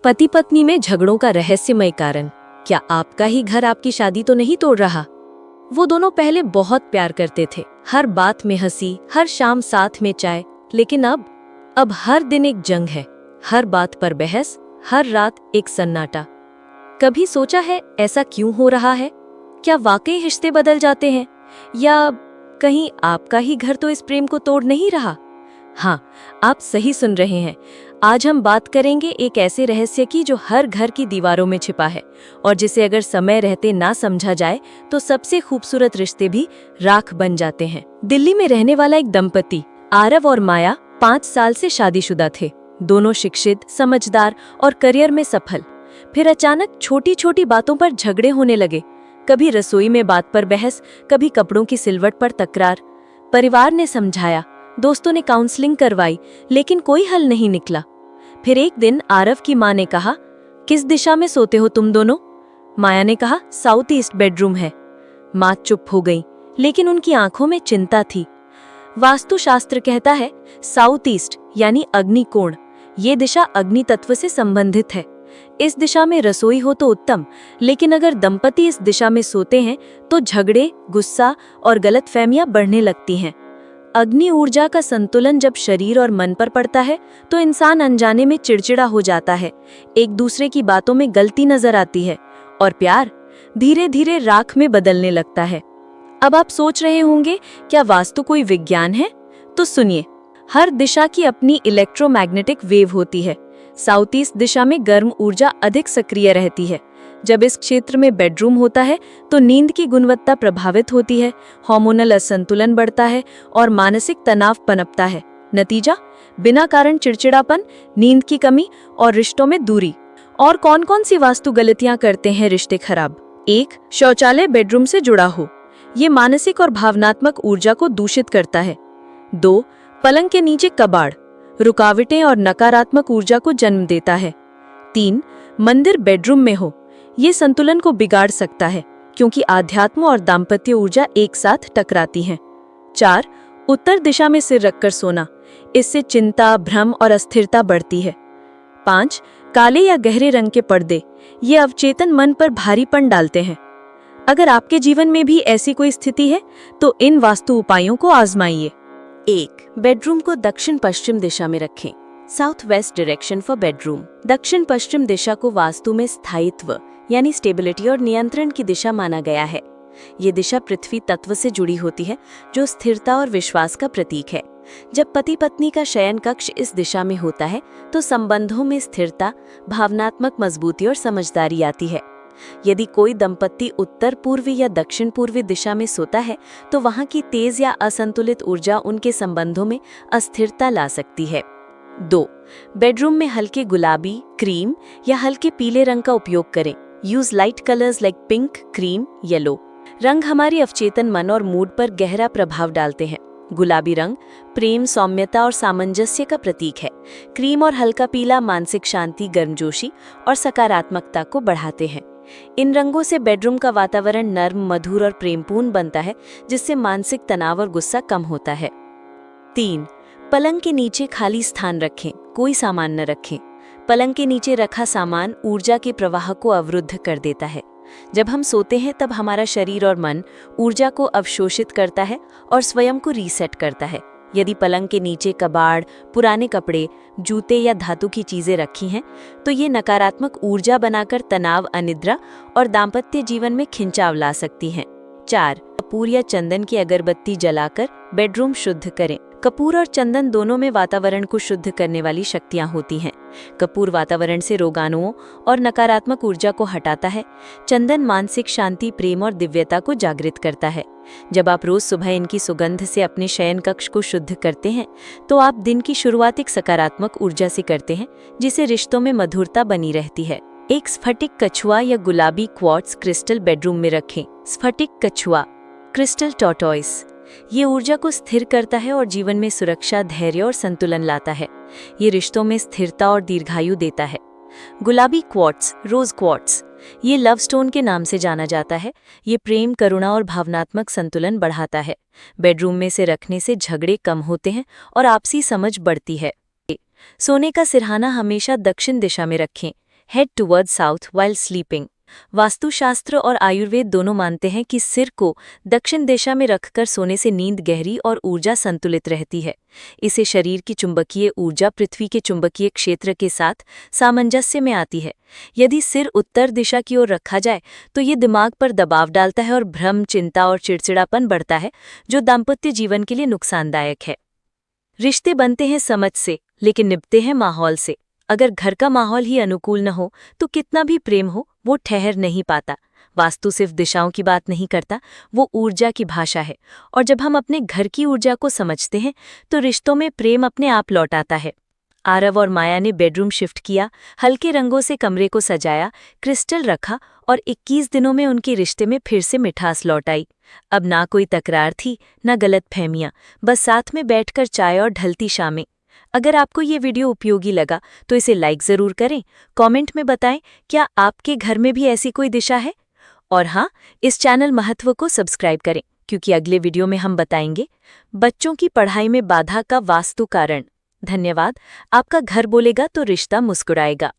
पति पत्नी में झगड़ों का रहस्यमय कारण। क्या आपका ही घर आपकी शादी तो नहीं तोड़ रहा? वो दोनों पहले बहुत प्यार करते थे, हर बात में हंसी, हर शाम साथ में चाय। लेकिन अब हर दिन एक जंग है, हर बात पर बहस, हर रात एक सन्नाटा। कभी सोचा है ऐसा क्यों हो रहा है? क्या वाकई रिश्ते बदल जाते हैं, या कहीं आपका ही घर तो इस प्रेम को तोड़ नहीं रहा? हाँ, आप सही सुन रहे हैं। आज हम बात करेंगे एक ऐसे रहस्य की जो हर घर की दीवारों में छिपा है और जिसे अगर समय रहते ना समझा जाए तो सबसे खूबसूरत रिश्ते भी राख बन जाते हैं। दिल्ली में रहने वाला एक दंपति आरव और माया 5 साल से शादीशुदा थे। दोनों शिक्षित, समझदार और करियर में सफल। फिर अचानक छोटी छोटी बातों पर झगड़े होने लगे। कभी रसोई में बात पर बहस, कभी कपड़ों की सिलवट पर तकरार। परिवार ने समझाया, दोस्तों ने काउंसलिंग करवाई, लेकिन कोई हल नहीं निकला। फिर एक दिन आरव की माँ ने कहा, किस दिशा में सोते हो तुम दोनों? माया ने कहा, साउथ ईस्ट बेडरूम है। माँ चुप हो गई, लेकिन उनकी आंखों में चिंता थी। वास्तुशास्त्र कहता है साउथ ईस्ट यानी अग्नि कोण। ये दिशा अग्नि तत्व से संबंधित है। इस दिशा में रसोई हो तो उत्तम, लेकिन अगर दंपति इस दिशा में सोते हैं तो झगड़े, गुस्सा और गलतफहमियां बढ़ने लगती हैं। अग्नि ऊर्जा का संतुलन जब शरीर और मन पर पड़ता है तो इंसान अनजाने में चिड़चिड़ा हो जाता है, एक दूसरे की बातों में गलती नजर आती है और प्यार धीरे धीरे राख में बदलने लगता है। अब आप सोच रहे होंगे, क्या वास्तु कोई विज्ञान है? तो सुनिए, हर दिशा की अपनी इलेक्ट्रोमैग्नेटिक वेव होती है। साउथ ईस्ट दिशा में गर्म ऊर्जा अधिक सक्रिय रहती है। जब इस क्षेत्र में बेडरूम होता है तो नींद की गुणवत्ता प्रभावित होती है, हार्मोनल असंतुलन बढ़ता है और मानसिक तनाव पनपता है। नतीजा, बिना कारण चिड़चिड़ापन, नींद की कमी और रिश्तों में दूरी। और कौन कौन सी वास्तु गलतियां करते हैं रिश्ते खराब? 1. शौचालय बेडरूम से जुड़ा हो, ये मानसिक और भावनात्मक ऊर्जा को दूषित करता है। 2. पलंग के नीचे कबाड़, रुकावटें और नकारात्मक ऊर्जा को जन्म देता है। 3. मंदिर बेडरूम में हो, ये संतुलन को बिगाड़ सकता है क्योंकि आध्यात्म और दाम्पत्य ऊर्जा एक साथ टकराती हैं। 4. उत्तर दिशा में सिर रखकर सोना, इससे चिंता, भ्रम और अस्थिरता बढ़ती है। 5. काले या गहरे रंग के पर्दे, ये अवचेतन मन पर भारीपन डालते हैं। अगर आपके जीवन में भी ऐसी कोई स्थिति है तो इन वास्तु उपायों को आजमाइए। 1. बेडरूम को दक्षिण पश्चिम दिशा में रखें। South west direction for bedroom. दक्षिण पश्चिम दिशा को वास्तु में स्थायित्व यानी स्टेबिलिटी और नियंत्रण की दिशा माना गया है। ये दिशा पृथ्वी तत्व से जुड़ी होती है, जो स्थिरता और विश्वास का प्रतीक है। जब पति पत्नी का शयन कक्ष इस दिशा में होता है तो संबंधों में स्थिरता, भावनात्मक मजबूती और समझदारी आती है। यदि कोई दंपति उत्तर पूर्वी या दक्षिण पूर्वी दिशा में सोता है तो वहां की तेज या असंतुलित ऊर्जा उनके संबंधों में अस्थिरता ला सकती है। 2. बेडरूम में हल्के गुलाबी, क्रीम या हल्के पीले रंग का उपयोग करें। Use light colours like pink, cream, yellow. रंग हमारी अवचेतन मन और मूड पर गहरा प्रभाव डालते हैं। गुलाबी रंग प्रेम, सौम्यता और सामंजस्य का प्रतीक है। क्रीम और हल्का पीला मानसिक शांति, गर्मजोशी और सकारात्मकता को बढ़ाते हैं। इन रंगों से बेडरूम का वातावरण नर्म, मधुर और प्रेमपूर्ण बनता है, जिससे मानसिक तनाव और गुस्सा कम होता है। 3. पलंग के नीचे खाली स्थान रखें, कोई सामान न रखें। पलंग के नीचे रखा सामान ऊर्जा के प्रवाह को अवरुद्ध कर देता है। जब हम सोते हैं तब हमारा शरीर और मन ऊर्जा को अवशोषित करता है और स्वयं को रीसेट करता है। यदि पलंग के नीचे कबाड़, पुराने कपड़े, जूते या धातु की चीजें रखी हैं तो ये नकारात्मक ऊर्जा बनाकर तनाव, अनिद्रा और दाम्पत्य जीवन में खिंचाव ला सकती हैं। 4. कपूर या चंदन की अगरबत्ती जलाकर बेडरूम शुद्ध करें। कपूर और चंदन दोनों में वातावरण को शुद्ध करने वाली शक्तियां होती हैं। कपूर वातावरण से रोगाणुओं और नकारात्मक ऊर्जा को हटाता है। चंदन मानसिक शांति, प्रेम और दिव्यता को जागृत करता है। जब आप रोज सुबह इनकी सुगंध से अपने शयन कक्ष को शुद्ध करते हैं तो आप दिन की शुरुआत एक सकारात्मक ऊर्जा से करते हैं, जिससे रिश्तों में मधुरता बनी रहती है। एक स्फटिक कछुआ या गुलाबी क्वार्ट्ज क्रिस्टल बेडरूम में रखें। स्फटिक कछुआ, क्रिस्टल टॉर्टोइस, ये ऊर्जा को स्थिर करता है और जीवन में सुरक्षा, धैर्य और संतुलन लाता है। ये रिश्तों में स्थिरता और दीर्घायु देता है। गुलाबी क्वार्ट्ज, रोज क्वार्ट्ज, ये लव स्टोन के नाम से जाना जाता है। ये प्रेम, करुणा और भावनात्मक संतुलन बढ़ाता है। बेडरूम में से रखने से झगड़े कम होते हैं और आपसी समझ बढ़ती है। सोने का सिरहाना हमेशा दक्षिण दिशा में रखें। Head toward south while sleeping. Vastushastra और आयुर्वेद दोनों मानते हैं कि सिर को दक्षिण दिशा में रखकर सोने से नींद गहरी और ऊर्जा संतुलित रहती है। इसे शरीर की चुंबकीय ऊर्जा पृथ्वी के चुंबकीय क्षेत्र के साथ सामंजस्य में आती है। यदि सिर उत्तर दिशा की ओर रखा जाए तो ये दिमाग पर दबाव डालता है और भ्रम, चिंता और चिड़चिड़ापन बढ़ता है, जो दाम्पत्य जीवन के लिए नुकसानदायक है। रिश्ते बनते हैं समझ से, लेकिन निभते हैं माहौल से। अगर घर का माहौल ही अनुकूल न हो तो कितना भी प्रेम हो, वो ठहर नहीं पाता। वास्तु सिर्फ दिशाओं की बात नहीं करता, वो ऊर्जा की भाषा है। और जब हम अपने घर की ऊर्जा को समझते हैं तो रिश्तों में प्रेम अपने आप लौट आता है। आरव और माया ने बेडरूम शिफ्ट किया, हल्के रंगों से कमरे को सजाया, क्रिस्टल रखा और 21 दिनों में उनके रिश्ते में फिर से मिठास लौट आई। अब ना कोई तकरार थी, ना गलतफहमियां, बस साथ में बैठकर चाय और ढलती शामें। अगर आपको ये वीडियो उपयोगी लगा तो इसे लाइक ज़रूर करें। कमेंट में बताएं, क्या आपके घर में भी ऐसी कोई दिशा है? और हाँ, इस चैनल महत्व को सब्सक्राइब करें, क्योंकि अगले वीडियो में हम बताएंगे बच्चों की पढ़ाई में बाधा का वास्तु कारण। धन्यवाद। आपका घर बोलेगा तो रिश्ता मुस्कुराएगा।